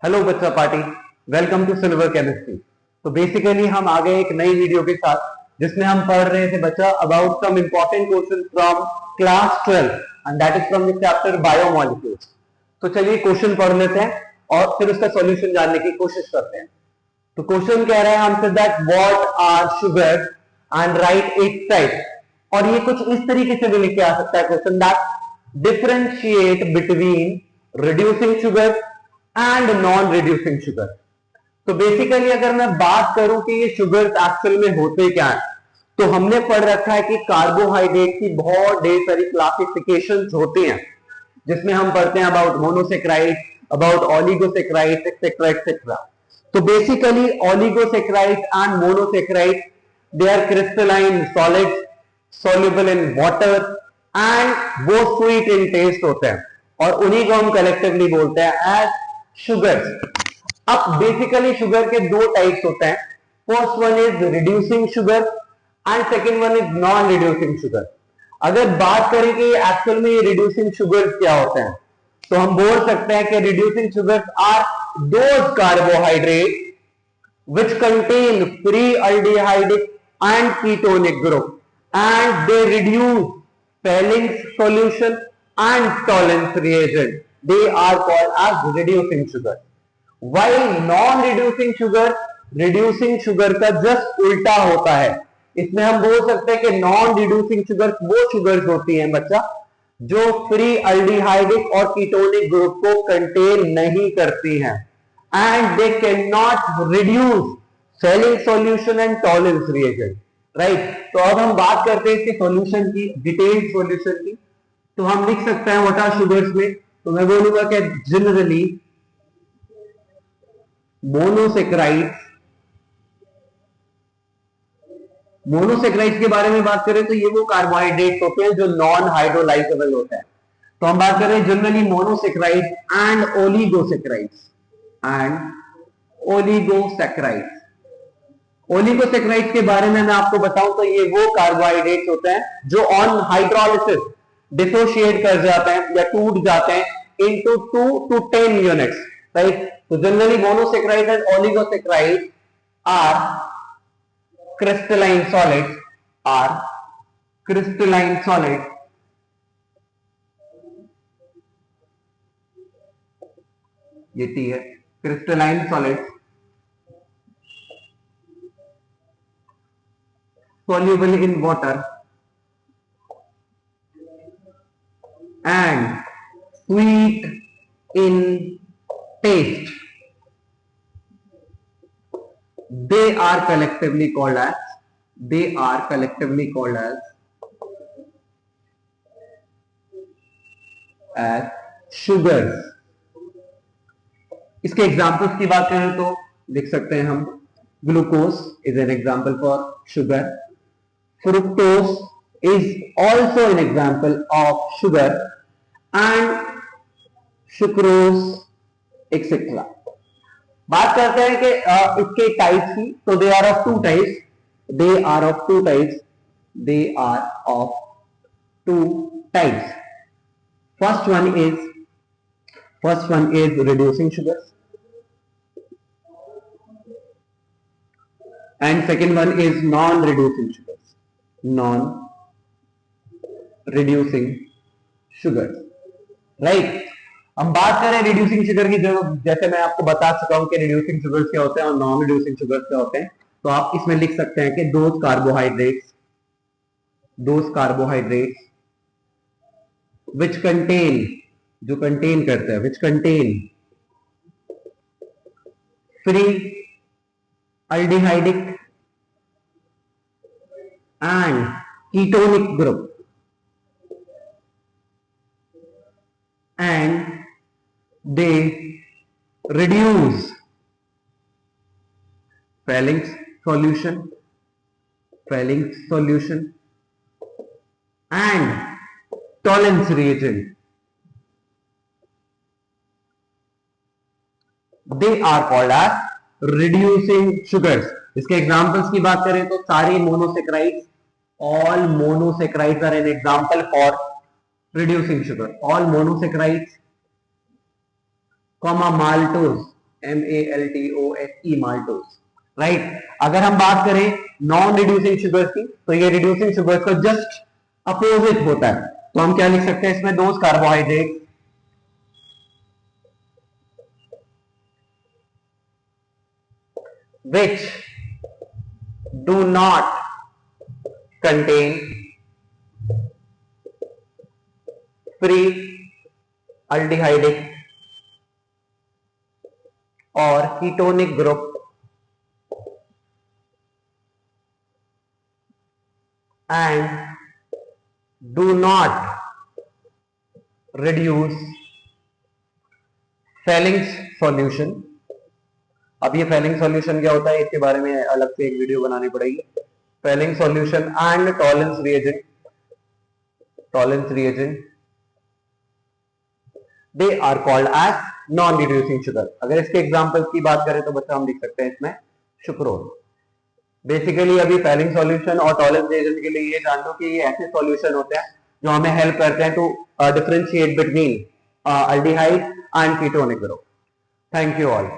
Hello बच्चा party, welcome to silver chemistry. तो basically हम आ गए एक नई वीडियो के साथ जिसमें हम पढ़ रहे थे बच्चा about some important question from class 12 and that is from the chapter biomolecules. तो चलिए क्वेश्चन पढ़ लेते हैं और फिर उसका सॉल्यूशन जानने की कोशिश करते हैं। तो क्वेश्चन कह रहा है हमसे that what are sugar and write its type. और ये कुछ इस तरीके से भी लिख के आ सकता है question that differentiate between reducing sugar and non reducing sugar. तो बेसिकली अगर मैं बात करूं कि ये शुगर्स एक्चुअल में होते क्या है, तो हमने पढ़ रखा है कि कार्बोहाइड्रेट की बहुत ढेर सारी क्लासिफिकेशंस होती हैं, जिसमें हम पढ़ते हैं about monosaccharides, about oligosaccharides etcetera etcetera. तो basically oligosaccharides and monosaccharides they are crystalline solids soluble in water and वो स्वीट इन टेस्ट होते हैं और उन्हीं को हम कलेक्टिवली बोलते हैं एज शुगर्स। अब बेसिकली शुगर के दो टाइप्स होते हैं, first one is reducing sugar and second one is non reducing sugar. अगर बात करें कि एक्चुअल में ये रिड्यूसिंग शुगर्स क्या होते हैं, तो हम बोल सकते हैं कि reducing sugars are those carbohydrate which contain free aldehydic and ketonic group and they reduce Fehling solution and Tollens reagent. They are called as reducing sugar. While non-reducing sugar, reducing sugar का just उल्टा होता है। इसमें हम बोल सकते हैं कि non-reducing sugar वो sugars होती हैं बच्चा जो free aldehydic और ketonic group को contain नहीं करती हैं and they cannot reduce Fehling solution and Tollens reagent. Right तो अब हम बात करते हैं इसके सॉल्यूशन की, डिटेल्ड सॉल्यूशन की। तो हम लिख सकते हैं व्हाट आर शुगर्स में, तो मैं बोलूंगा कि जनरली मोनोसेक्राइड्स के बारे में बात करें तो ये वो कार्बोहाइड्रेट्स होते हैं जो नॉन हाइड्रोलाइजेबल होते हैं। तो हम बात कर रहे हैं generally monosaccharides and oligosaccharides. Oligosaccharides के बारे में मैं आपको बताऊं तो ये वो कार्बोहाइड्रेट्स होते हैं जो ऑन हाइड्रोलिसिस डिसोशिएट कर जाते हैं या टूट जाते हैं इनटू 2 to 10 यूनिट्स। राइट तो generally monosaccharides and oligosaccharides are crystalline solids ये टी है, crystalline solids soluble in water and sweet in taste. They are collectively called as sugars. इसके एग्जाम्पल्स की बात करें तो लिख सकते हैं हम glucose is an example for sugar, fructose is also an example of sugar and sucrose etc. बात करते हैं कि इसके टाइप्स की, तो they are of two types. First one is reducing sugar and second one is non-reducing sugars, right? हम बात करें रिड्यूसिंग शुगर की, जो जैसे मैं आपको बता चुका हूं कि रिड्यूसिंग शुगर्स क्या होते हैं और नॉन रिड्यूसिंग शुगर्स क्या होते हैं। तो आप इसमें लिख सकते हैं कि those carbohydrates which contain free aldehydic and ketonic group and they reduce Fehling solution and Tollens reagent. They are called as reducing sugars. इसके एग्जांपल्स की बात करें तो सारे मोनोसेक्राइड्स, all monosaccharides are an example for reducing sugar. All monosaccharides, maltose MALTOSE maltose, right. अगर हम बात करें नॉन रिड्यूसिंग शुगर्स की, तो ये रिड्यूसिंग शुगर्स का जस्ट अपोजिट होता है। तो हम क्या लिख सकते हैं इसमें, those carbohydrate which do not contain free aldehydic or ketonic group and do not reduce Fehling solution। अब ये Fehling solution क्या होता है, इसके बारे में अलग से एक वीडियो बनानी पड़ेगी। Fehling solution and Tollens reagent they are called as non reducing sugar। अगर इसके एग्जांपल्स की बात करें तो बच्चा हम लिख सकते हैं इसमें सुक्रोज। बेसिकली अभी Fehling solution और Tollens reagent के लिए ये जान लो कि ये ऐसे सॉल्यूशन होते हैं जो हमें हेल्प करते हैं to differentiate between aldehyde and ketonic group। Thank you all.